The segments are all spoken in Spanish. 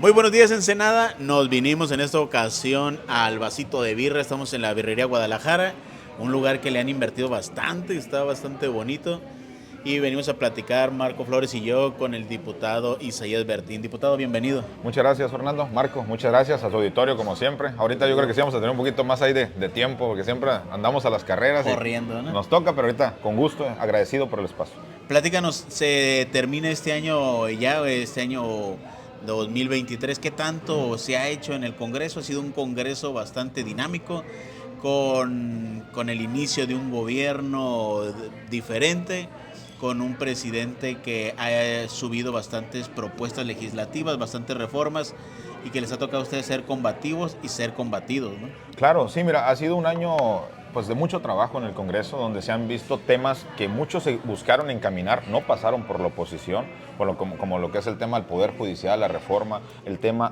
Muy buenos días, Ensenada. Nos vinimos en esta ocasión al Vasito de Birra. Estamos en la Birrería Guadalajara, un lugar que le han invertido bastante, está bastante bonito. Y venimos a platicar, Marco Flores y yo, con el diputado Isaías Bertín. Diputado, bienvenido. Muchas gracias, Fernando. Marco, muchas gracias a su auditorio, como siempre. Ahorita yo creo que sí vamos a tener un poquito más ahí de tiempo, porque siempre andamos a las carreras. Corriendo, ¿no? Nos toca, pero ahorita con gusto, agradecido por el espacio. Platícanos, se termina este año ya, este año 2023. ¿Qué tanto se ha hecho en el Congreso? Ha sido un Congreso bastante dinámico, con el inicio de un gobierno diferente, con un presidente que ha subido bastantes propuestas legislativas, bastantes reformas, y que les ha tocado a ustedes ser combativos y ser combatidos, ¿no? Claro, sí, mira, ha sido un año pues de mucho trabajo en el Congreso, donde se han visto temas que muchos se buscaron encaminar, no pasaron por la oposición, como lo que es el tema del Poder Judicial, la reforma, el tema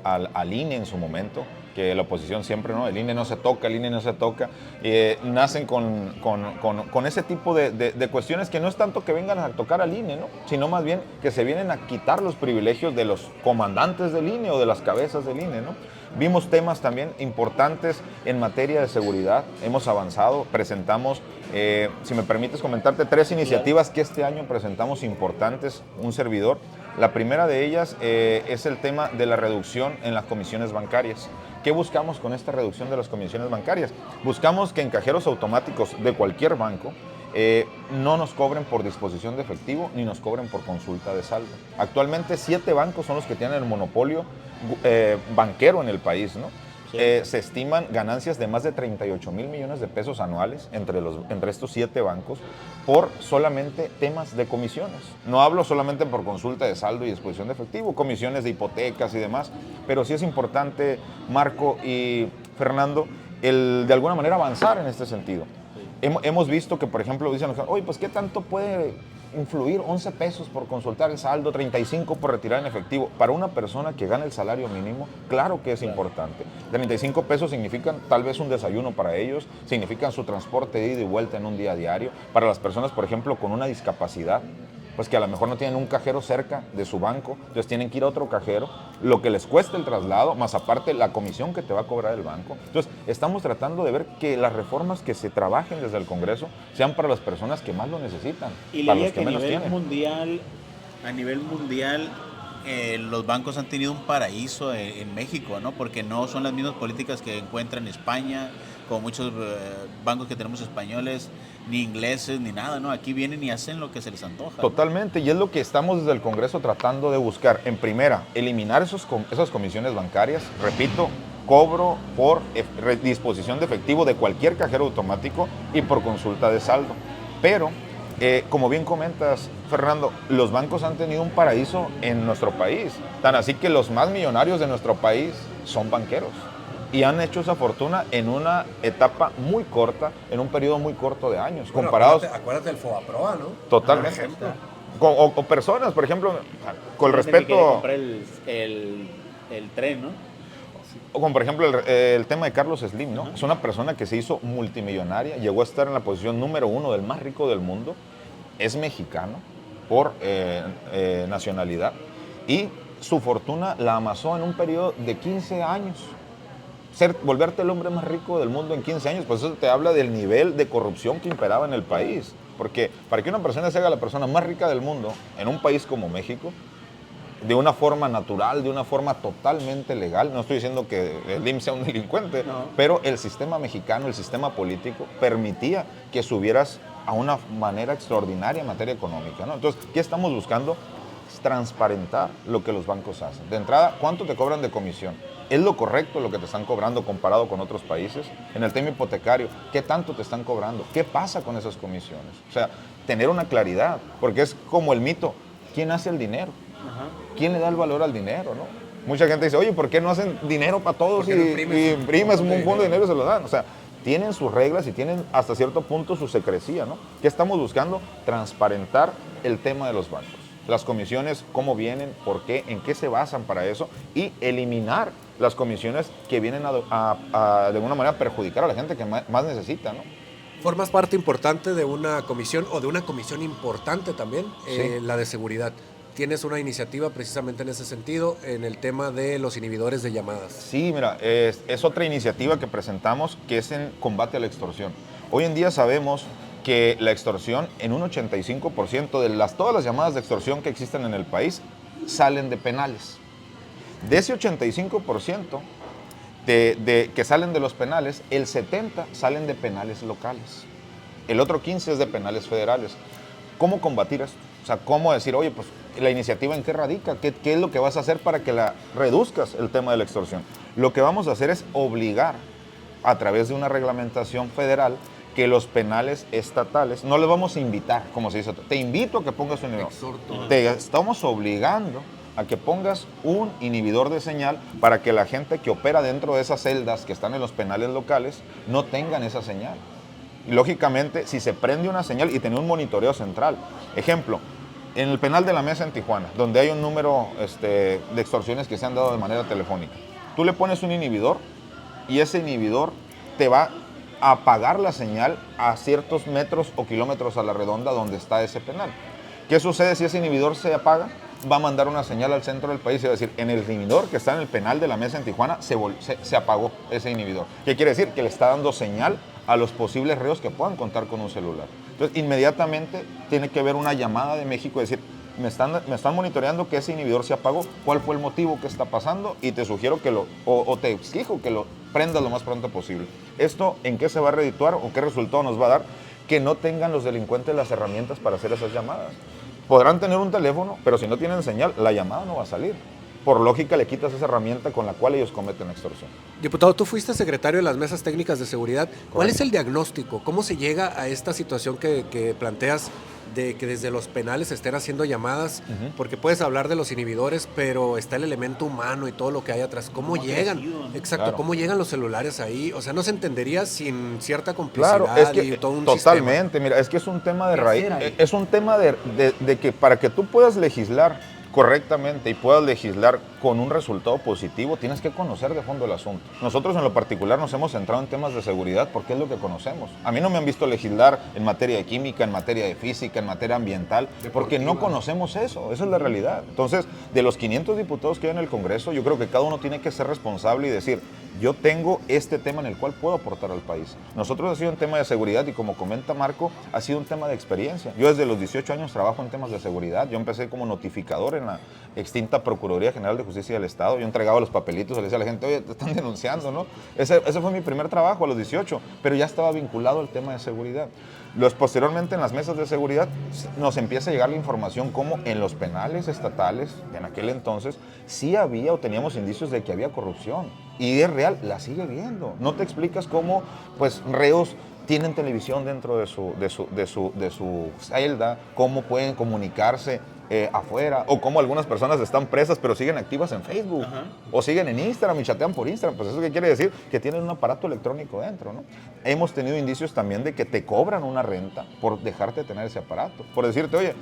al INE en su momento, que la oposición siempre, ¿no? El INE no se toca, el INE no se toca. Nacen con ese tipo de cuestiones que no es tanto que vengan a tocar al INE, ¿no? Sino más bien que se vienen a quitar los privilegios de los comandantes del INE o de las cabezas del INE, ¿no? Vimos temas también importantes en materia de seguridad, hemos avanzado, presentamos, si me permites comentarte, 3 iniciativas que este año presentamos importantes, un servidor. La primera de ellas es el tema de la reducción en las comisiones bancarias. ¿Qué buscamos con esta reducción de las comisiones bancarias? Buscamos que en cajeros automáticos de cualquier banco no nos cobren por disposición de efectivo ni nos cobren por consulta de saldo. Actualmente 7 bancos son los que tienen el monopolio banquero en el país, ¿no? Sí. Se estiman ganancias de más de 38 mil millones de pesos anuales entre estos 7 bancos por solamente temas de comisiones. No hablo solamente por consulta de saldo y disposición de efectivo, comisiones de hipotecas y demás, pero sí es importante, Marco y Fernando, de alguna manera avanzar en este sentido. Hemos visto que, por ejemplo, dicen, oye, pues ¿qué tanto puede influir 11 pesos por consultar el saldo, 35 por retirar en efectivo? Para una persona que gana el salario mínimo, claro que es importante. 35 pesos significan tal vez un desayuno para ellos, significan su transporte de ida y vuelta en un día a diario. Para las personas, por ejemplo, con una discapacidad, pues que a lo mejor no tienen un cajero cerca de su banco, entonces tienen que ir a otro cajero, lo que les cuesta el traslado, más aparte la comisión que te va a cobrar el banco. Entonces, estamos tratando de ver que las reformas que se trabajen desde el Congreso sean para las personas que más lo necesitan, Y para leía los que que menos tienen. a nivel mundial, los bancos han tenido un paraíso en México, ¿no? Porque no son las mismas políticas que encuentran en España, como muchos bancos que tenemos españoles, ni ingleses, ni nada, ¿no? Aquí vienen y hacen lo que se les antoja, ¿no? Totalmente, y es lo que estamos desde el Congreso tratando de buscar. En primera, eliminar esas comisiones bancarias, repito, cobro por disposición de efectivo de cualquier cajero automático y por consulta de saldo. Pero, como bien comentas, Fernando, los bancos han tenido un paraíso en nuestro país, tan así que los más millonarios de nuestro país son banqueros. Y han hecho esa fortuna en una etapa muy corta, en un periodo muy corto de años, bueno, comparados... acuérdate del Fobaproa, ¿no? Totalmente. Por ejemplo. O personas, por ejemplo, con Gente que quiere respeto, comprar el tren, ¿no? como por ejemplo el tema de Carlos Slim, ¿no? Es una persona que se hizo multimillonaria, llegó a estar en la posición número 1 del más rico del mundo, es mexicano por nacionalidad y su fortuna la amasó en un periodo de 15 años. Volverte el hombre más rico del mundo en 15 años, pues eso te habla del nivel de corrupción que imperaba en el país. Porque para que una persona se haga la persona más rica del mundo en un país como México, de una forma natural, de una forma totalmente legal, no estoy diciendo que el IMSS sea un delincuente, No. pero el sistema mexicano, el sistema político, permitía que subieras a una manera extraordinaria en materia económica, ¿no? Entonces, ¿qué estamos buscando? Transparentar lo que los bancos hacen. De entrada, ¿cuánto te cobran de comisión? ¿Es lo correcto lo que te están cobrando comparado con otros países? En el tema hipotecario, ¿qué tanto te están cobrando? ¿Qué pasa con esas comisiones? O sea, tener una claridad, porque es como el mito, ¿quién hace el dinero? Ajá. ¿Quién le da el valor al dinero, no? Mucha gente dice, oye, ¿por qué no hacen dinero para todos y imprimes un montón de dinero y se lo dan? O sea, tienen sus reglas y tienen hasta cierto punto su secrecía, ¿no? ¿Qué estamos buscando? Transparentar el tema de los bancos. Las comisiones, cómo vienen, por qué, en qué se basan para eso y eliminar las comisiones que vienen a de alguna manera perjudicar a la gente que más necesita, ¿no? Formas parte importante de una comisión o de una comisión importante también, Sí. la de seguridad. tienes una iniciativa precisamente en ese sentido, en el tema de los inhibidores de llamadas. Sí, mira, es otra iniciativa que presentamos que es en combate a la extorsión. Hoy en día sabemos que la extorsión, en un 85% de todas las llamadas de extorsión que existen en el país, salen de penales. De ese 85% que salen de los penales, el 70% salen de penales locales. El otro 15% es de penales federales. ¿Cómo combatir esto? O sea, ¿cómo decir, oye, pues la iniciativa en qué radica? ¿Qué es lo que vas a hacer para que reduzcas el tema de la extorsión? Lo que vamos a hacer es obligar a través de una reglamentación federal que los penales estatales, no les vamos a invitar, como se dice, te invito a que pongas un inhibidor. Te estamos obligando a que pongas un inhibidor de señal para que la gente que opera dentro de esas celdas que están en los penales locales no tengan esa señal. Y lógicamente, si se prende una señal y tener un monitoreo central. Ejemplo, en el penal de la Mesa en Tijuana, donde hay un número de extorsiones que se han dado de manera telefónica, tú le pones un inhibidor y ese inhibidor te va a apagar la señal a ciertos metros o kilómetros a la redonda donde está ese penal. ¿Qué sucede si ese inhibidor se apaga? Va a mandar una señal al centro del país y va a decir, en el inhibidor que está en el penal de la Mesa en Tijuana se apagó ese inhibidor. ¿Qué quiere decir? Que le está dando señal a los posibles reos que puedan contar con un celular. Entonces, inmediatamente tiene que haber una llamada de México y decir, me están monitoreando que ese inhibidor se apagó, ¿cuál fue el motivo que está pasando? Y te sugiero que o te exijo que lo prendas lo más pronto posible. ¿Esto en qué se va a redituar o qué resultado nos va a dar? Que no tengan los delincuentes las herramientas para hacer esas llamadas. Podrán tener un teléfono, pero si no tienen señal, la llamada no va a salir. Por lógica, le quitas esa herramienta con la cual ellos cometen extorsión. Diputado, tú fuiste secretario de las mesas técnicas de seguridad. ¿Cuál es el diagnóstico? ¿Cómo se llega a esta situación que planteas de que desde los penales se estén haciendo llamadas? Porque puedes hablar de los inhibidores, pero está el elemento humano y todo lo que hay atrás. ¿Cómo llegan? Exacto, claro. ¿Cómo llegan los celulares ahí? O sea, no se entendería sin cierta complicidad, claro, es que, y todo un totalmente, sistema. Mira, es que es un tema de raíz. Es un tema de que para que tú puedas legislar correctamente y puedas legislar con un resultado positivo, tienes que conocer de fondo el asunto. Nosotros en lo particular nos hemos centrado en temas de seguridad porque es lo que conocemos. A mí no me han visto legislar en materia de química, en materia de física, en materia ambiental, porque no conocemos eso, esa es la realidad. Entonces, de los 500 diputados que hay en el Congreso, yo creo que cada uno tiene que ser responsable y decir, yo tengo este tema en el cual puedo aportar al país. Nosotros ha sido un tema de seguridad y como comenta Marco, ha sido un tema de experiencia. Yo desde los 18 años trabajo en temas de seguridad. Yo empecé como notificador en la extinta Procuraduría General de Justicia del Estado. Yo entregaba los papelitos, le decía a la gente, oye, te están denunciando, ¿no? Ese fue mi primer trabajo a los 18, pero ya estaba vinculado al tema de seguridad. Posteriormente en las mesas de seguridad nos empieza a llegar la información como en los penales estatales, en aquel entonces, sí había o teníamos indicios de que había corrupción. Y es real, la sigue viendo. No te explicas cómo, pues, reos tienen televisión dentro de su celda, cómo pueden comunicarse afuera, o cómo algunas personas están presas pero siguen activas en Facebook, o siguen en Instagram y chatean por Instagram. Pues eso qué quiere decir, que tienen un aparato electrónico dentro, ¿no? Hemos tenido indicios también de que te cobran una renta por dejarte tener ese aparato, por decirte, oye,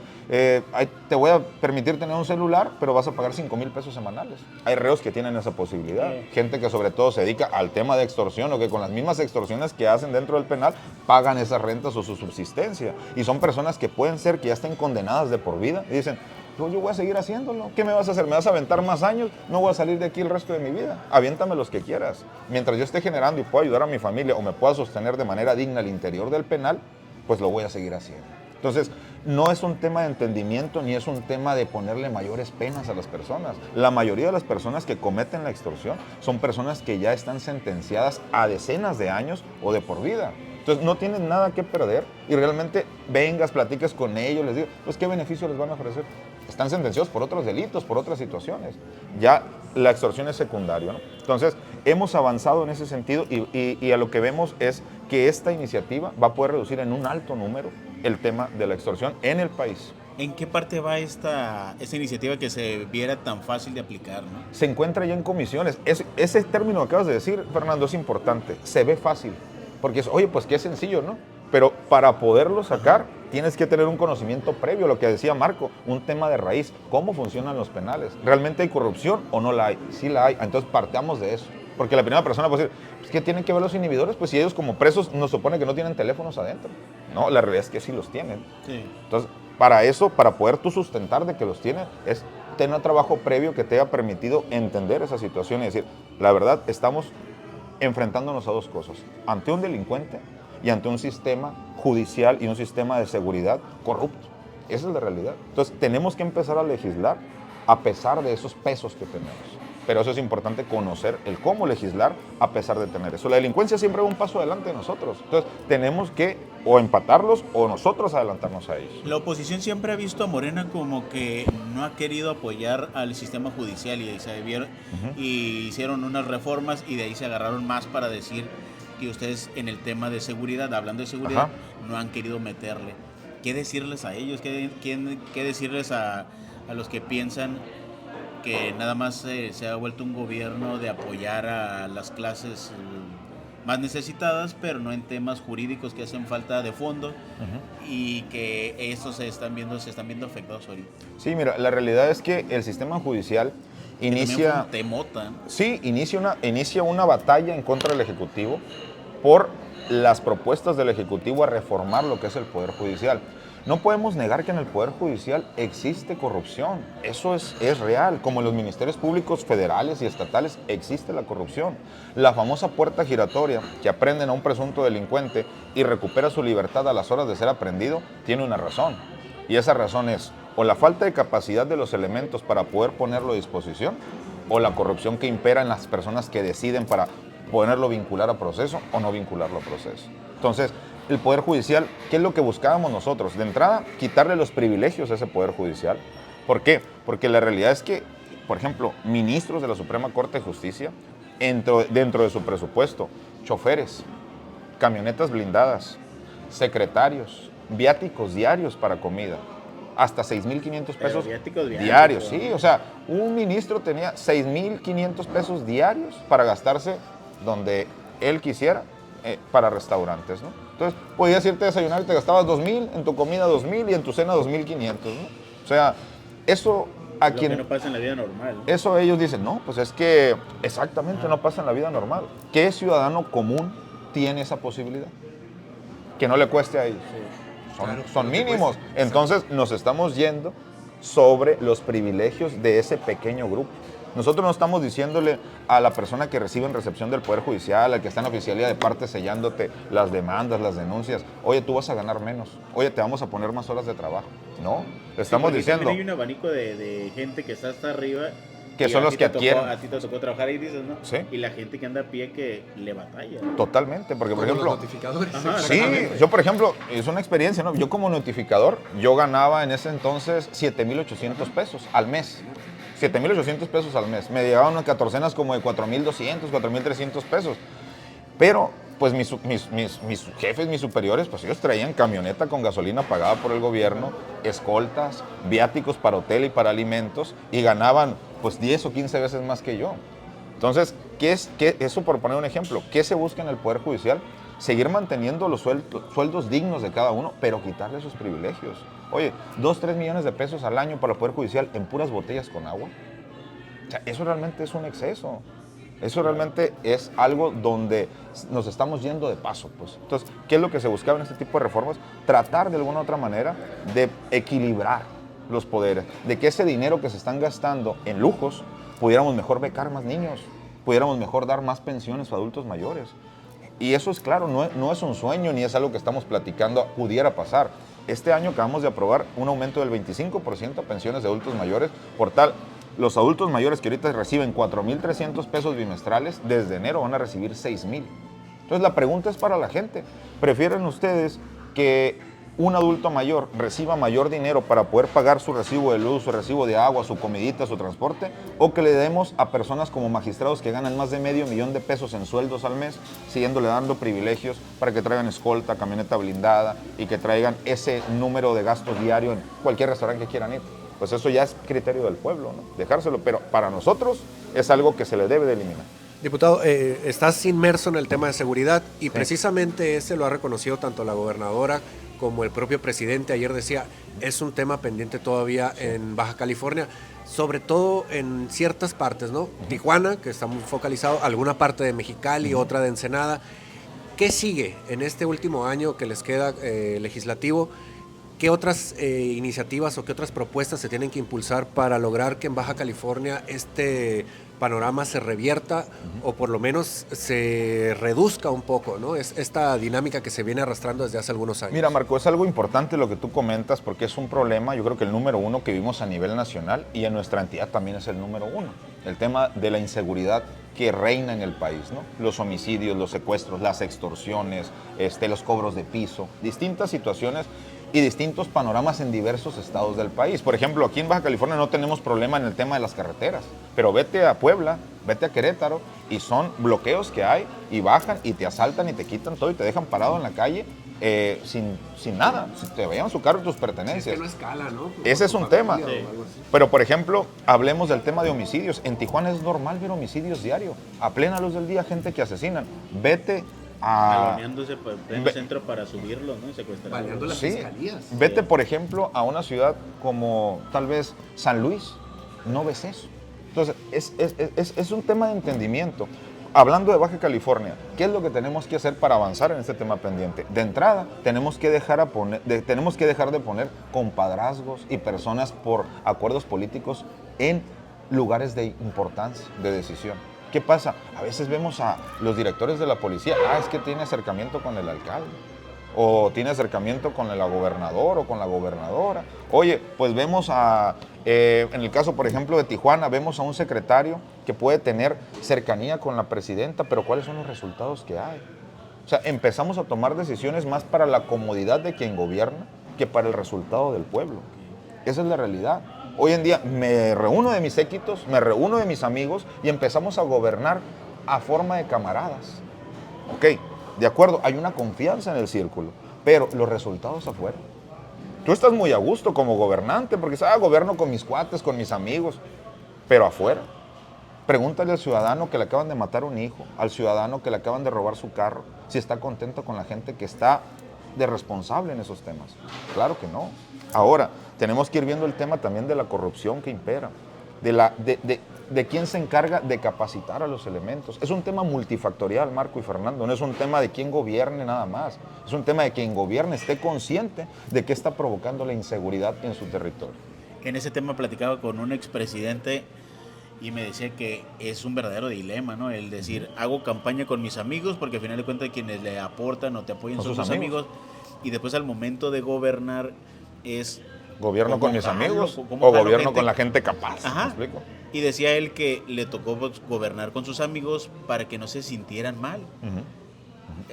te voy a permitir tener un celular, pero vas a pagar 5,000 pesos semanales. Hay reos que tienen esa posibilidad, gente que sobre todo se dedica al tema de extorsión o que con las mismas extorsiones que hacen dentro del penal pagan esas rentas o su subsistencia, y son personas que pueden ser que ya estén condenadas de por vida y dicen, yo voy a seguir haciéndolo. ¿Qué me vas a hacer? ¿Me vas a aventar más años? No voy a salir de aquí el resto de mi vida. Aviéntame los que quieras. Mientras yo esté generando y pueda ayudar a mi familia o me pueda sostener de manera digna al interior del penal, pues lo voy a seguir haciendo. Entonces, no es un tema de entendimiento ni es un tema de ponerle mayores penas a las personas. La mayoría de las personas que cometen la extorsión son personas que ya están sentenciadas a decenas de años o de por vida. Entonces, no tienen nada que perder y realmente vengas, platiques con ellos, les digo, pues, ¿qué beneficio les van a ofrecer? Están sentenciados por otros delitos, por otras situaciones. Ya la extorsión es secundario, ¿no? Entonces, hemos avanzado en ese sentido y a lo que vemos es que esta iniciativa va a poder reducir en un alto número el tema de la extorsión en el país. ¿En qué parte va esta iniciativa que se viera tan fácil de aplicar, ¿no? Se encuentra ya en comisiones. Ese término que acabas de decir, Fernando, es importante. Se ve fácil. Porque es, oye, pues qué sencillo, ¿no? Pero para poderlo sacar, tienes que tener un conocimiento previo, lo que decía Marco, un tema de raíz. ¿Cómo funcionan los penales? ¿Realmente hay corrupción o no la hay? Sí la hay. Entonces partamos de eso. Porque la primera persona puede decir, pues, ¿qué tienen que ver los inhibidores? Pues si ellos como presos nos supone que no tienen teléfonos adentro. No, la realidad es que sí los tienen. Sí. Entonces, para eso, para poder tú sustentar de que los tienes, es tener un trabajo previo que te haya permitido entender esa situación y decir, la verdad, estamos enfrentándonos a dos cosas, ante un delincuente y ante un sistema judicial y un sistema de seguridad corrupto. Esa es la realidad. Entonces, tenemos que empezar a legislar a pesar de esos pesos que tenemos. Pero eso es importante, conocer el cómo legislar a pesar de tener eso. La delincuencia siempre va un paso adelante de nosotros. Entonces, tenemos que o empatarlos o nosotros adelantarnos a ellos. La oposición siempre ha visto a Morena como que no ha querido apoyar al sistema judicial y hicieron unas reformas y de ahí se agarraron más para decir que ustedes en el tema de seguridad, hablando de seguridad, no han querido meterle. ¿Qué decirles a ellos? ¿Qué decirles a los que piensan que nada más se ha vuelto un gobierno de apoyar a las clases más necesitadas, pero no en temas jurídicos que hacen falta de fondo y que estos se están viendo afectados ahorita? Sí, mira, la realidad es que el sistema judicial inicia una batalla en contra del Ejecutivo por las propuestas del Ejecutivo a reformar lo que es el Poder Judicial. No podemos negar que en el Poder Judicial existe corrupción, eso es real, como en los ministerios públicos federales y estatales existe la corrupción. La famosa puerta giratoria que aprenden a un presunto delincuente y recupera su libertad a las horas de ser aprehendido, tiene una razón, y esa razón es o la falta de capacidad de los elementos para poder ponerlo a disposición, o la corrupción que impera en las personas que deciden para poderlo vincular a proceso o no vincularlo a proceso. Entonces, el Poder Judicial, ¿qué es lo que buscábamos nosotros? De entrada, quitarle los privilegios a ese Poder Judicial. ¿Por qué? Porque la realidad es que, por ejemplo, ministros de la Suprema Corte de Justicia, dentro de su presupuesto, choferes, camionetas blindadas, secretarios, viáticos diarios para comida, hasta 6,500 pesos diarios. Sí, o sea, un ministro tenía 6,500 pesos diarios para gastarse donde él quisiera para restaurantes, ¿no? Entonces, podías irte a desayunar y te gastabas 2,000, en tu comida 2,000 y en tu cena 2,500, ¿no? O sea, eso a lo quien... que no pasa en la vida normal, ¿no? Eso ellos dicen, no, pues es que exactamente no pasa en la vida normal. ¿Qué ciudadano común tiene esa posibilidad? Que no le cueste a ellos. Son mínimos. Entonces nos estamos yendo sobre los privilegios de ese pequeño grupo. Nosotros no estamos diciéndole a la persona que recibe en recepción del Poder Judicial, al que está en oficialía de parte sellándote las demandas, las denuncias, oye, tú vas a ganar menos, oye, te vamos a poner más horas de trabajo. No, le estamos diciendo... Hay un abanico de gente que está hasta arriba, que son los que adquieren. A ti te tocó trabajar ahí, dices, ¿no? Sí. Y la gente que anda a pie que le batalla. Totalmente, porque por ejemplo... Los notificadores. Ajá, sí, yo por ejemplo, es una experiencia, ¿no? Yo como notificador, yo ganaba en ese entonces 7,800 pesos al mes. 7,800 pesos al mes. Me llegaban a catorcenas como de 4,200, 4,300 pesos. Pero, pues mis jefes, mis superiores, pues ellos traían camioneta con gasolina pagada por el gobierno, escoltas, viáticos para hotel y para alimentos, y ganaban pues 10 o 15 veces más que yo. Entonces, eso por poner un ejemplo, ¿qué se busca en el Poder Judicial? Seguir manteniendo los sueldos dignos de cada uno, pero quitarle sus privilegios. Oye, 2-3 millones de pesos al año para el Poder Judicial en puras botellas con agua. O sea, eso realmente es un exceso. Eso realmente es algo donde nos estamos yendo de paso, pues. Entonces, ¿qué es lo que se buscaba en este tipo de reformas? Tratar de alguna u otra manera de equilibrar los poderes, de que ese dinero que se están gastando en lujos, pudiéramos mejor becar más niños, pudiéramos mejor dar más pensiones a adultos mayores. Y eso es claro, no es un sueño ni es algo que estamos platicando, pudiera pasar. Este año acabamos de aprobar un aumento del 25% a pensiones de adultos mayores. Por tal, los adultos mayores que ahorita reciben 4,300 pesos bimestrales, desde enero van a recibir 6,000. Entonces la pregunta es para la gente. ¿Prefieren ustedes que un adulto mayor reciba mayor dinero para poder pagar su recibo de luz, su recibo de agua, su comidita, su transporte, o que le demos a personas como magistrados que ganan más de $500,000 de pesos en sueldos al mes, siguiéndole dando privilegios para que traigan escolta, camioneta blindada y que traigan ese número de gastos diario en cualquier restaurante que quieran ir? Pues eso ya es criterio del pueblo, ¿no? Dejárselo, pero para nosotros es algo que se le debe de eliminar. Diputado, estás inmerso en el tema de seguridad y precisamente ese lo ha reconocido tanto la gobernadora como el propio presidente. Ayer decía, es un tema pendiente todavía en Baja California, sobre todo en ciertas partes, ¿no? Tijuana, que está muy focalizado, alguna parte de Mexicali, otra de Ensenada. ¿Qué sigue en este último año que les queda legislativo? ¿qué otras iniciativas o qué otras propuestas se tienen que impulsar para lograr que en Baja California este panorama se revierta o por lo menos se reduzca un poco, ¿no? Es esta dinámica que se viene arrastrando desde hace algunos años. Mira, Marco, es algo importante lo que tú comentas porque es un problema, yo creo que el número uno que vivimos a nivel nacional y en nuestra entidad también es el número uno. El tema de la inseguridad que reina en el país, ¿no? Los homicidios, los secuestros, las extorsiones, los cobros de piso, distintas situaciones y distintos panoramas en diversos estados del país. Por ejemplo, aquí en Baja California no tenemos problema en el tema de las carreteras, pero vete a Puebla, vete a Querétaro y son bloqueos que hay y bajan y te asaltan y te quitan todo y te dejan parado en la calle sin nada, si te vayan su carro y tus pertenencias. Es que no escala, ¿no? Ese es un tema. Sí. Pero, por ejemplo, hablemos del tema de homicidios. En Tijuana es normal ver homicidios diario. A plena luz del día, gente que asesinan. Vete Jaloneándose por el centro para subirlo, ¿no? Secuestrarlo. Baleando las fiscalías. Vete, por ejemplo, a una ciudad como tal vez San Luis. No ves eso. Entonces, es un tema de entendimiento. Hablando de Baja California, ¿qué es lo que tenemos que hacer para avanzar en este tema pendiente? De entrada, tenemos que dejar de poner compadrazgos y personas por acuerdos políticos en lugares de importancia, de decisión. ¿Qué pasa? A veces vemos a los directores de la policía, es que tiene acercamiento con el alcalde, o tiene acercamiento con el gobernador o con la gobernadora. Oye, pues vemos en el caso, por ejemplo, de Tijuana, vemos a un secretario que puede tener cercanía con la presidenta, pero ¿cuáles son los resultados que hay? O sea, empezamos a tomar decisiones más para la comodidad de quien gobierna que para el resultado del pueblo. Esa es la realidad. Hoy en día me reúno de mis séquitos, me reúno de mis amigos y empezamos a gobernar a forma de camaradas. Ok, de acuerdo, hay una confianza en el círculo, pero los resultados afuera. Tú estás muy a gusto como gobernante porque dices, gobierno con mis cuates, con mis amigos, pero afuera. Pregúntale al ciudadano que le acaban de matar un hijo, al ciudadano que le acaban de robar su carro, si está contento con la gente que está de responsable en esos temas. Claro que no. Ahora, tenemos que ir viendo el tema también de la corrupción que impera, de quién se encarga de capacitar a los elementos. Es un tema multifactorial, Marco y Fernando, no es un tema de quién gobierne nada más, es un tema de quien gobierne esté consciente de qué está provocando la inseguridad en su territorio. En ese tema platicaba con un expresidente y me decía que es un verdadero dilema, ¿no? El decir, hago campaña con mis amigos porque al final de cuentas quienes le aportan o te apoyan son sus amigos y después al momento de gobernar es... ¿Gobierno con mis amigos o gobierno con la gente capaz? Ajá. ¿Me explico? Y decía él que le tocó gobernar con sus amigos para que no se sintieran mal.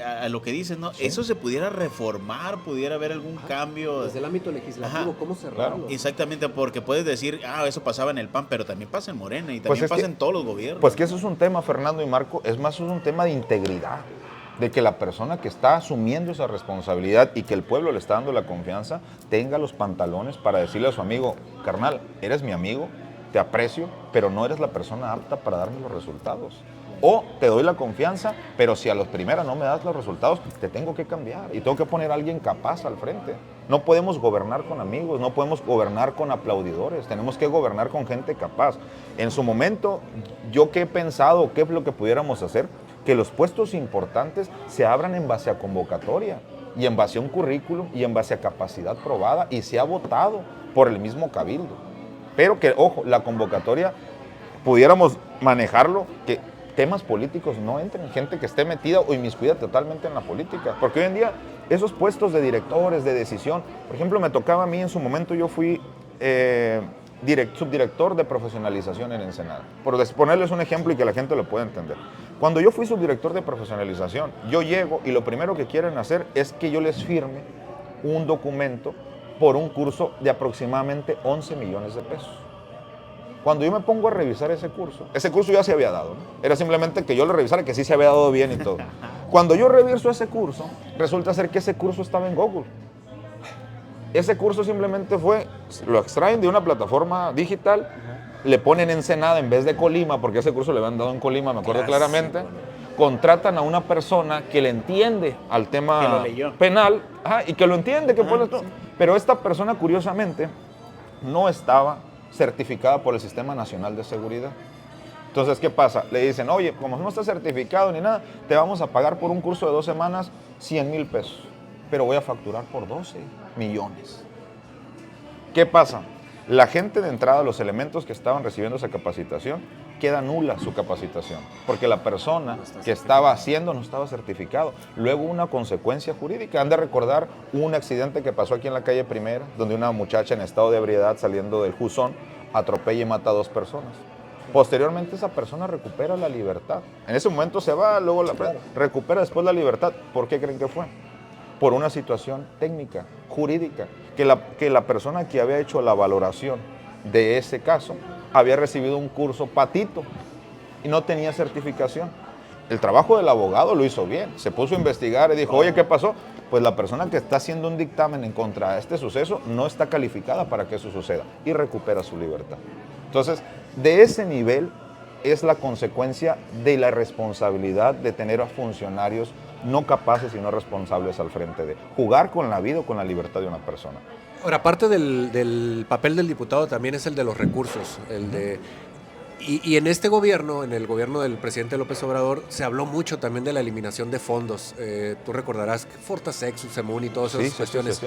A lo que dicen, ¿no? Sí. Eso se pudiera reformar, pudiera haber algún cambio. Desde el ámbito legislativo, ¿cómo cerrarlo? Claro. Exactamente, porque puedes decir, eso pasaba en el PAN, pero también pasa en Morena y también pasa en todos los gobiernos. Pues que eso es un tema, Fernando y Marco, es un tema de integridad, de que la persona que está asumiendo esa responsabilidad y que el pueblo le está dando la confianza, tenga los pantalones para decirle a su amigo, carnal, eres mi amigo, te aprecio, pero no eres la persona apta para darme los resultados. O te doy la confianza, pero si a los primeras no me das los resultados, te tengo que cambiar y tengo que poner a alguien capaz al frente. No podemos gobernar con amigos, no podemos gobernar con aplaudidores, tenemos que gobernar con gente capaz. En su momento, yo qué he pensado, qué es lo que pudiéramos hacer, que los puestos importantes se abran en base a convocatoria y en base a un currículum y en base a capacidad probada y se ha votado por el mismo cabildo. Pero que, ojo, la convocatoria pudiéramos manejarlo, que temas políticos no entren, gente que esté metida o inmiscuida totalmente en la política. Porque hoy en día esos puestos de directores, de decisión, por ejemplo, me tocaba a mí en su momento, yo fui subdirector de profesionalización en Ensenada. Por ponerles un ejemplo y que la gente lo pueda entender. Cuando yo fui subdirector de profesionalización, yo llego y lo primero que quieren hacer es que yo les firme un documento por un curso de aproximadamente 11 millones de pesos. Cuando yo me pongo a revisar ese curso ya se había dado, ¿no? Era simplemente que yo lo revisara, que sí se había dado bien y todo. Cuando yo reviso ese curso, resulta ser que ese curso estaba en Google. Ese curso simplemente lo extraen de una plataforma digital, le ponen Ensenada en vez de Colima, porque ese curso le habían dado en Colima, me acuerdo claramente. Contratan a una persona que le entiende al tema penal y que lo entiende, pero esta persona curiosamente no estaba certificada por el Sistema Nacional de Seguridad. Entonces, ¿qué pasa? Le dicen, oye, como no está certificado ni nada, te vamos a pagar por un curso de 2 semanas 100,000 pesos, pero voy a facturar por 12 millones. ¿Qué pasa? La gente de entrada, los elementos que estaban recibiendo esa capacitación, queda nula su capacitación, porque la persona que estaba haciendo no estaba certificado. Luego una consecuencia jurídica. Han de recordar un accidente que pasó aquí en la calle Primera, donde una muchacha en estado de ebriedad saliendo del Jusón atropella y mata a 2 personas. Posteriormente esa persona recupera la libertad. En ese momento se va, luego recupera después la libertad. ¿Por qué creen que fue? Por una situación técnica, jurídica, que la persona que había hecho la valoración de ese caso había recibido un curso patito y no tenía certificación. El trabajo del abogado lo hizo bien, se puso a investigar y dijo, oye, ¿qué pasó? Pues la persona que está haciendo un dictamen en contra de este suceso no está calificada para que eso suceda y recupera su libertad. Entonces, de ese nivel es la consecuencia de la responsabilidad de tener a funcionarios no capaces y no responsables al frente de jugar con la vida o con la libertad de una persona. Ahora, parte del papel del diputado también es el de los recursos, y en este gobierno, en el gobierno del presidente López Obrador, se habló mucho también de la eliminación de fondos. Tú recordarás Fortasec, Subsemun y todas esas cuestiones. Sí.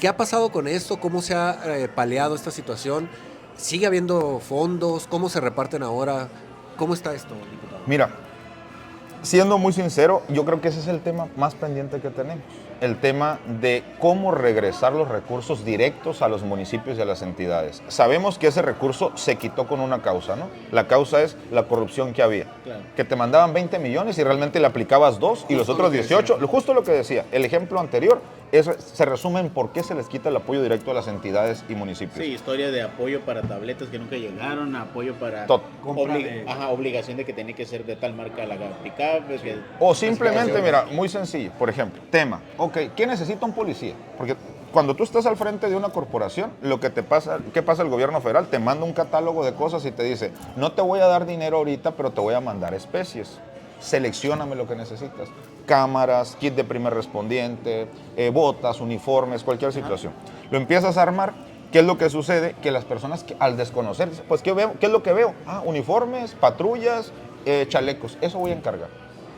¿Qué ha pasado con esto? ¿Cómo se ha paliado esta situación? ¿Sigue habiendo fondos? ¿Cómo se reparten ahora? ¿Cómo está esto, diputado? Mira, siendo muy sincero, yo creo que ese es el tema más pendiente que tenemos. El tema de cómo regresar los recursos directos a los municipios y a las entidades. Sabemos que ese recurso se quitó con una causa, ¿no? La causa es la corrupción que había. Claro. Que te mandaban 20 millones y realmente le aplicabas 2 y los otros 18. Justo lo que decía. El ejemplo anterior se resume en por qué se les quita el apoyo directo a las entidades y municipios. Sí, historia de apoyo para tabletas que nunca llegaron, apoyo para obligación de que tenía que ser de tal marca la pickup. O simplemente, mira, muy sencillo. Por ejemplo, tema, ¿qué necesita un policía? Porque cuando tú estás al frente de una corporación, lo que te pasa, ¿qué pasa el gobierno federal? Te manda un catálogo de cosas y te dice, no te voy a dar dinero ahorita, pero te voy a mandar especies. Seleccióname lo que necesitas. Cámaras, kit de primer respondiente, botas, uniformes, cualquier situación. Lo empiezas a armar. ¿Qué es lo que sucede? Que las personas al desconocer, pues ¿qué es lo que veo? Uniformes, patrullas, chalecos. Eso voy a encargar.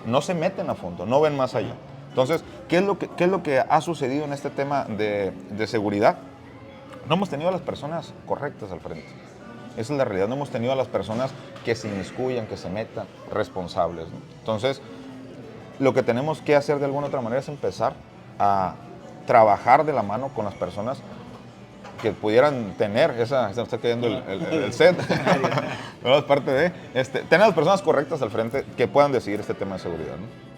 No se meten a fondo, no ven más allá. Entonces, ¿qué es lo que ha sucedido en este tema de seguridad? No hemos tenido a las personas correctas al frente. Esa es la realidad. No hemos tenido a las personas que se inmiscuyan, que se metan, responsables, ¿no? Entonces, lo que tenemos que hacer de alguna otra manera es empezar a trabajar de la mano con las personas que pudieran tener se me está cayendo el set, no es parte de, tener a las personas correctas al frente que puedan decidir este tema de seguridad, ¿no?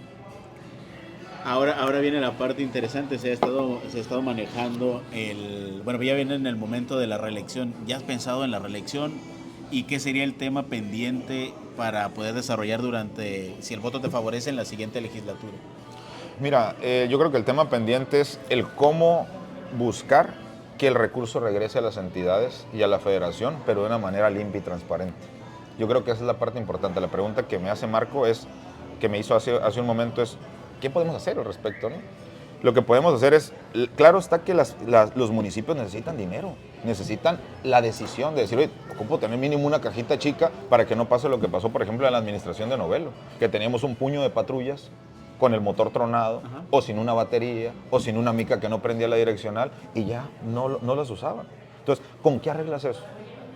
Ahora viene la parte interesante, se ha estado manejando ya viene en el momento de la reelección. ¿Ya has pensado en la reelección? ¿Y qué sería el tema pendiente para poder desarrollar si el voto te favorece en la siguiente legislatura? Mira, yo creo que el tema pendiente es el cómo buscar que el recurso regrese a las entidades y a la federación, pero de una manera limpia y transparente. Yo creo que esa es la parte importante. La pregunta que me hace Marco que me hizo hace un momento es, ¿qué podemos hacer al respecto, no? Lo que podemos hacer es, claro está que los municipios necesitan dinero, necesitan la decisión de decir, oye, ocupo tener mínimo una cajita chica para que no pase lo que pasó, por ejemplo, en la administración de Novelo, que teníamos un puño de patrullas con el motor tronado, o sin una batería, o sin una mica que no prendía la direccional, y ya no las usaban. Entonces, ¿con qué arreglas eso?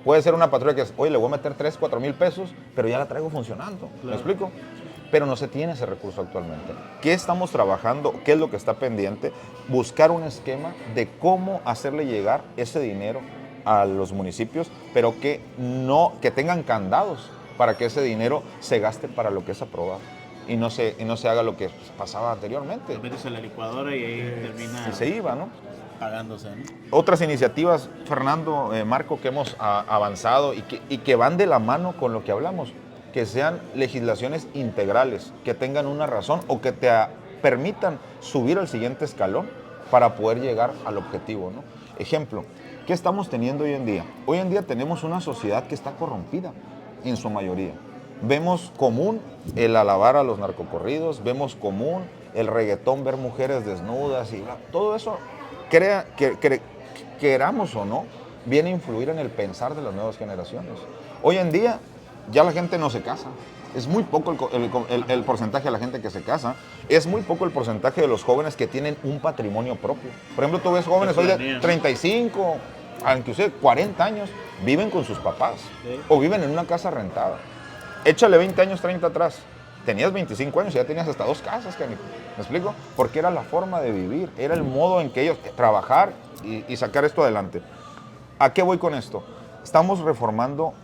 Puede ser una patrulla que es, oye, le voy a meter 3, 4 mil pesos, pero ya la traigo funcionando. Claro. ¿Me explico? Pero no se tiene ese recurso actualmente. ¿Qué estamos trabajando? ¿Qué es lo que está pendiente? Buscar un esquema de cómo hacerle llegar ese dinero a los municipios, pero que tengan candados para que ese dinero se gaste para lo que es aprobado y no se haga lo que pasaba anteriormente. Lo metes en la licuadora y ahí termina. Y se iba, ¿no? Pagándose, ¿no? Otras iniciativas, Fernando, Marco, que hemos avanzado y que van de la mano con lo que hablamos, que sean legislaciones integrales, que tengan una razón o que te permitan subir al siguiente escalón para poder llegar al objetivo, ¿no? Ejemplo, ¿qué estamos teniendo hoy en día? Hoy en día tenemos una sociedad que está corrompida en su mayoría. Vemos común el alabar a los narcocorridos, vemos común el reggaetón, ver mujeres desnudas y todo eso, queramos o no, viene a influir en el pensar de las nuevas generaciones. Hoy en día ya la gente no se casa. Es muy poco el porcentaje de la gente que se casa. Es muy poco el porcentaje de los jóvenes que tienen un patrimonio propio. Por ejemplo, tú ves jóvenes hoy de 35, inclusive 40 años, viven con sus papás Sí. o viven en una casa rentada. Échale 20 años, 30 atrás. Tenías 25 años y ya tenías hasta 2 casas, canijo. ¿Me explico? Porque era la forma de vivir, era el modo en que ellos trabajar y sacar esto adelante. ¿A qué voy con esto? Estamos reformando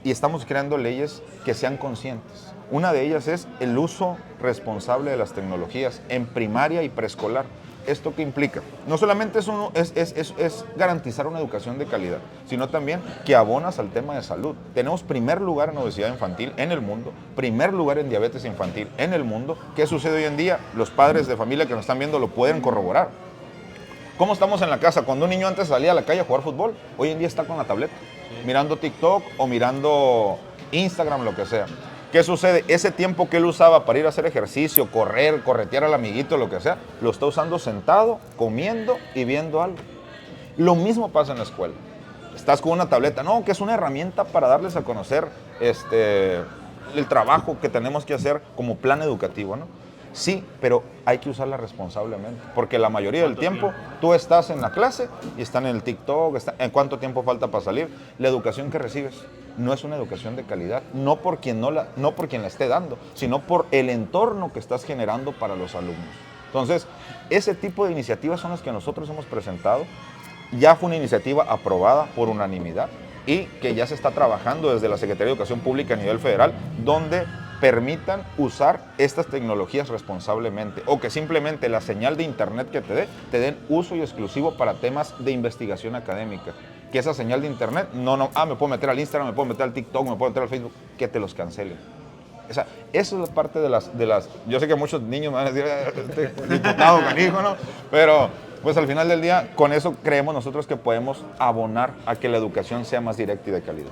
y estamos creando leyes que sean conscientes. Una de ellas es el uso responsable de las tecnologías en primaria y preescolar. ¿Esto qué implica? No solamente es garantizar una educación de calidad, sino también que abonas al tema de salud. Tenemos primer lugar en obesidad infantil en el mundo, primer lugar en diabetes infantil en el mundo. ¿Qué sucede hoy en día? Los padres de familia que nos están viendo lo pueden corroborar. ¿Cómo estamos en la casa? Cuando un niño antes salía a la calle a jugar fútbol, hoy en día está con la tableta, mirando TikTok o mirando Instagram, lo que sea. ¿Qué sucede? Ese tiempo que él usaba para ir a hacer ejercicio, correr, corretear al amiguito, lo que sea, lo está usando sentado, comiendo y viendo algo. Lo mismo pasa en la escuela. Estás con una tableta, no, que es una herramienta para darles a conocer el trabajo que tenemos que hacer como plan educativo, ¿no? Sí, pero hay que usarla responsablemente, porque la mayoría del tiempo tú estás en la clase y están en el TikTok, ¿en cuánto tiempo falta para salir? La educación que recibes no es una educación de calidad, no por quien la esté dando, sino por el entorno que estás generando para los alumnos. Entonces, ese tipo de iniciativas son las que nosotros hemos presentado. Ya fue una iniciativa aprobada por unanimidad y que ya se está trabajando desde la Secretaría de Educación Pública a nivel federal, donde permitan usar estas tecnologías responsablemente o que simplemente la señal de internet que te den uso y exclusivo para temas de investigación académica. Que esa señal de internet, me puedo meter al Instagram, me puedo meter al TikTok, me puedo meter al Facebook, que te los cancelen. O sea, eso es la parte de las... Yo sé que muchos niños me van a decir, diputado, canijo, ¿no? Pero pues al final del día, con eso creemos nosotros que podemos abonar a que la educación sea más directa y de calidad.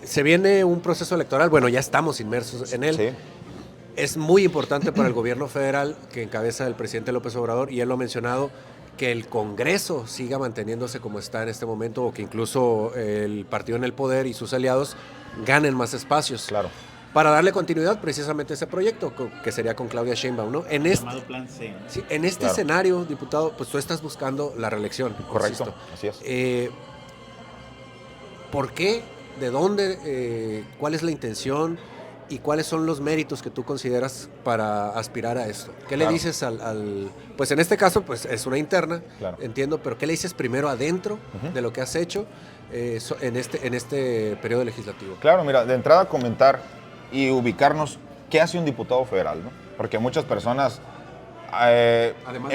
Se viene un proceso electoral, bueno, ya estamos inmersos en él. Sí. Es muy importante para el gobierno federal que encabeza el presidente López Obrador, y él lo ha mencionado, que el Congreso siga manteniéndose como está en este momento, o que incluso el partido en el poder y sus aliados ganen más espacios. Claro. Para darle continuidad precisamente a ese proyecto, que sería con Claudia Sheinbaum, ¿no? Llamado Plan C, ¿no? Sí, en este Claro. escenario, diputado, pues tú estás buscando la reelección. Correcto, insisto. así es. ¿Por qué? ¿De dónde? ¿Cuál es la intención? ¿Y cuáles son los méritos que tú consideras para aspirar a esto? ¿Qué Claro. le dices pues en este caso pues es una interna, Claro. entiendo, pero ¿qué le dices primero adentro de lo que has hecho en este periodo legislativo? Claro, mira, de entrada comentar y ubicarnos qué hace un diputado federal, ¿no? Porque muchas personas Además de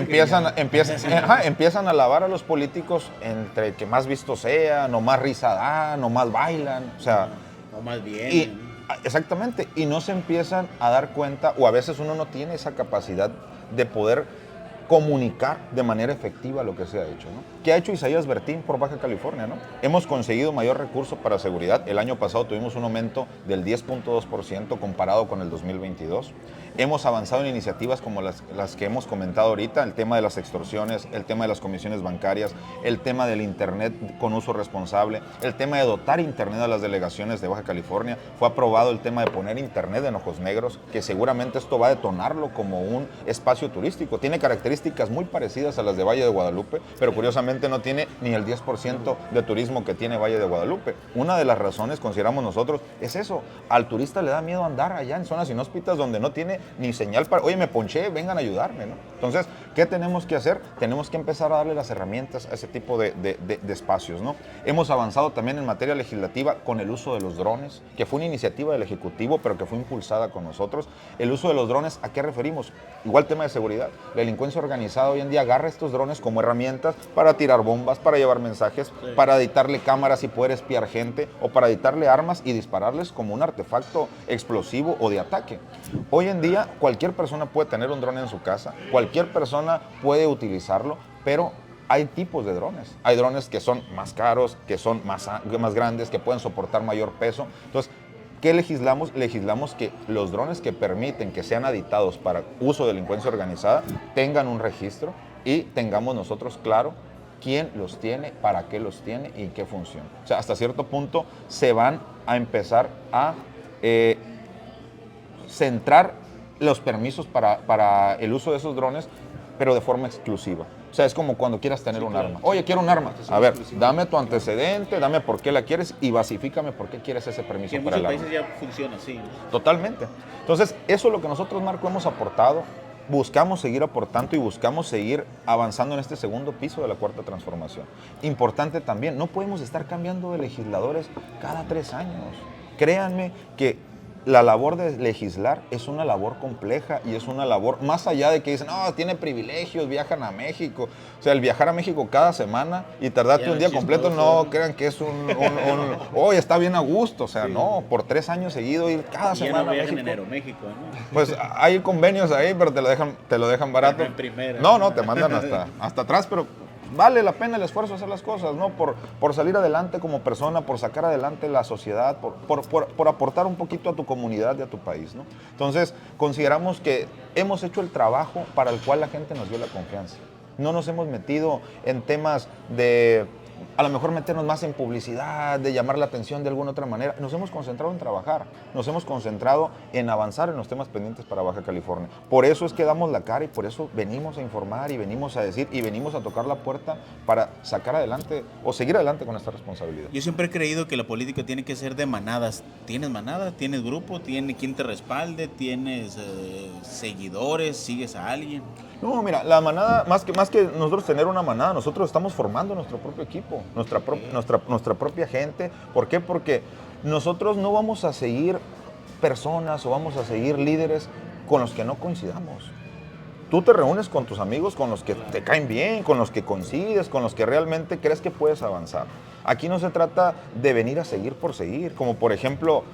empiezan a alabar a los políticos entre que más visto sea, no más risa dan, no más bailan, o sea... O más bien. Exactamente, y no se empiezan a dar cuenta, o a veces uno no tiene esa capacidad de poder comunicar de manera efectiva lo que se ha hecho, ¿no? ¿Qué ha hecho Isaías Bertín por Baja California, ¿no? Hemos conseguido mayor recurso para seguridad. El año pasado tuvimos un aumento del 10.2% comparado con el 2022. Hemos avanzado en iniciativas como las que hemos comentado ahorita, el tema de las extorsiones, el tema de las comisiones bancarias, el tema del internet con uso responsable, el tema de dotar internet a las delegaciones de Baja California. Fue aprobado el tema de poner internet en Ojos Negros, que seguramente esto va a detonarlo como un espacio turístico. Tiene características muy parecidas a las de Valle de Guadalupe, pero curiosamente no tiene ni el 10% de turismo que tiene Valle de Guadalupe. Una de las razones, consideramos nosotros, es eso. Al turista le da miedo andar allá en zonas inhóspitas donde no tiene ni señal para, oye, me ponché, vengan a ayudarme, ¿no? Entonces, ¿qué tenemos que hacer? Tenemos que empezar a darle las herramientas a ese tipo de espacios, ¿no? Hemos avanzado también en materia legislativa con el uso de los drones, que fue una iniciativa del Ejecutivo, pero que fue impulsada con nosotros. El uso de los drones, ¿a qué referimos? Igual tema de seguridad. La delincuencia organizada hoy en día agarra estos drones como herramientas para tirar bombas, para llevar mensajes, para editarle cámaras y poder espiar gente, o para editarle armas y dispararles como un artefacto explosivo o de ataque. Hoy en día cualquier persona puede tener un dron en su casa, cualquier persona puede utilizarlo, pero hay tipos de drones. Hay drones que son más caros, que son más grandes, que pueden soportar mayor peso. Entonces, ¿qué legislamos? Legislamos que los drones que permiten que sean aditados para uso de delincuencia organizada tengan un registro y tengamos nosotros claro quién los tiene, para qué los tiene y en qué función. O sea, hasta cierto punto se van a empezar a centrar los permisos para el uso de esos drones, pero de forma exclusiva. O sea, es como cuando quieras tener un arma. Oye, quiero un arma. A ver, dame tu antecedente, dame por qué la quieres y basifícame por qué quieres ese permiso Que en para muchos el arma. países ya funciona así, ¿no? Totalmente. Entonces, eso es lo que nosotros, Marco, hemos aportado. Buscamos seguir aportando y buscamos seguir avanzando en este segundo piso de la cuarta transformación. Importante también, no podemos estar cambiando de legisladores cada 3 años. Créanme que la labor de legislar es una labor compleja y es una labor, más allá de que dicen, no, tiene privilegios, viajan a México. O sea, el viajar a México cada semana y tardarte un día completo, no crean que es hoy está bien a gusto. O sea, no, por 3 años seguido ir cada semana a México. En Aeroméxico, ¿no? Pues hay convenios ahí, pero te lo dejan barato. En primera. No, te mandan hasta atrás, pero vale la pena el esfuerzo de hacer las cosas, ¿no? Por salir adelante como persona, por sacar adelante la sociedad, por aportar un poquito a tu comunidad y a tu país, ¿no? Entonces, consideramos que hemos hecho el trabajo para el cual la gente nos dio la confianza. No nos hemos metido en temas de, a lo mejor, meternos más en publicidad, de llamar la atención de alguna otra manera. Nos hemos concentrado en trabajar, nos hemos concentrado en avanzar en los temas pendientes para Baja California. Por eso es que damos la cara y por eso venimos a informar y venimos a decir y venimos a tocar la puerta para sacar adelante o seguir adelante con esta responsabilidad. Yo siempre he creído que la política tiene que ser de manadas. ¿Tienes manada? ¿Tienes grupo? ¿Tienes quien te respalde? ¿Tienes seguidores? ¿Sigues a alguien? No, mira, la manada, más que nosotros tener una manada, nosotros estamos formando nuestro propio equipo, nuestra propia gente. ¿Por qué? Porque nosotros no vamos a seguir personas o vamos a seguir líderes con los que no coincidamos. Tú te reúnes con tus amigos, con los que te caen bien, con los que coincides, con los que realmente crees que puedes avanzar. Aquí no se trata de venir a seguir por seguir, como por ejemplo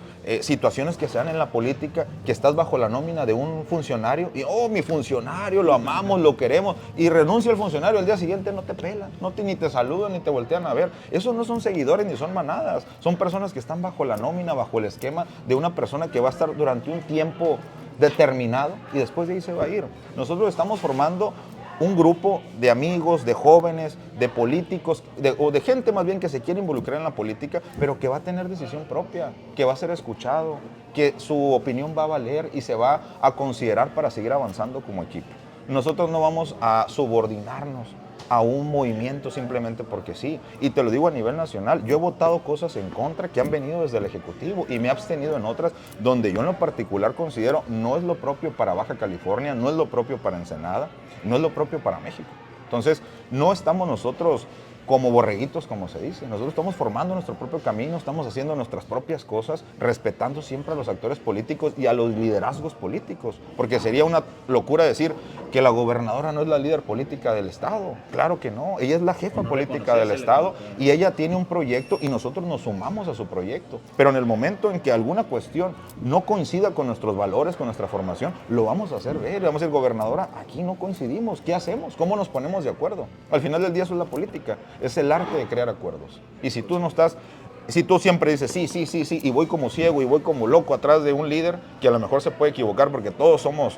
situaciones que se dan en la política, que estás bajo la nómina de un funcionario y, mi funcionario, lo amamos, lo queremos, y renuncia el funcionario, al día siguiente no te pelan, ni te saludan, ni te voltean a ver. Esos no son seguidores ni son manadas, son personas que están bajo la nómina, bajo el esquema de una persona que va a estar durante un tiempo determinado y después de ahí se va a ir. Nosotros estamos formando un grupo de amigos, de jóvenes, de políticos, o de gente más bien que se quiere involucrar en la política, pero que va a tener decisión propia, que va a ser escuchado, que su opinión va a valer y se va a considerar para seguir avanzando como equipo. Nosotros no vamos a subordinarnos a un movimiento simplemente porque sí. Y te lo digo a nivel nacional, yo he votado cosas en contra que han venido desde el Ejecutivo y me he abstenido en otras donde yo en lo particular considero no es lo propio para Baja California, no es lo propio para Ensenada, no es lo propio para México. Entonces, no estamos nosotros como borreguitos, como se dice. Nosotros estamos formando nuestro propio camino, estamos haciendo nuestras propias cosas, respetando siempre a los actores políticos y a los liderazgos políticos, porque sería una locura decir que la gobernadora no es la líder política del Estado. Claro que no, ella es la jefa política del Estado y ella tiene un proyecto y nosotros nos sumamos a su proyecto. Pero en el momento en que alguna cuestión no coincida con nuestros valores, con nuestra formación, lo vamos a hacer ver. Le vamos a decir, gobernadora, aquí no coincidimos, ¿qué hacemos? ¿Cómo nos ponemos de acuerdo? Al final del día eso es la política. Es el arte de crear acuerdos. Y si tú no estás, si tú siempre dices sí, y voy como ciego y voy como loco atrás de un líder que a lo mejor se puede equivocar porque todos somos,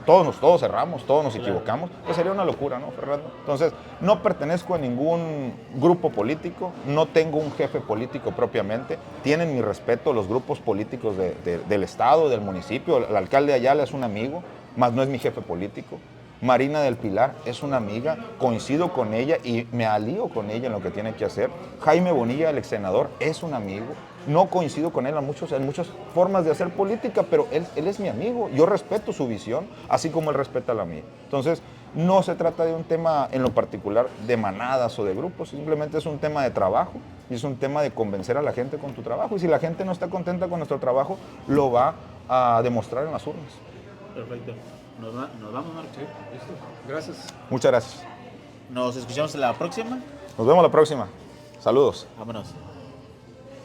todos erramos, todos nos equivocamos, pues sería una locura, ¿no, Fernando? Entonces, no pertenezco a ningún grupo político, no tengo un jefe político propiamente, tienen mi respeto los grupos políticos del Estado, del municipio. El alcalde Ayala es un amigo, más no es mi jefe político. Marina del Pilar es una amiga, coincido con ella y me alío con ella en lo que tiene que hacer. Jaime Bonilla, el ex senador, es un amigo. No coincido con él en muchas formas de hacer política, pero él es mi amigo. Yo respeto su visión, así como él respeta la mía. Entonces, no se trata de un tema en lo particular de manadas o de grupos, simplemente es un tema de trabajo y es un tema de convencer a la gente con tu trabajo. Y si la gente no está contenta con nuestro trabajo, lo va a demostrar en las urnas. Perfecto. Nos vamos, Marco. Sí, listo. Gracias. Muchas gracias. Nos escuchamos en la próxima. Nos vemos la próxima. Saludos. Vámonos.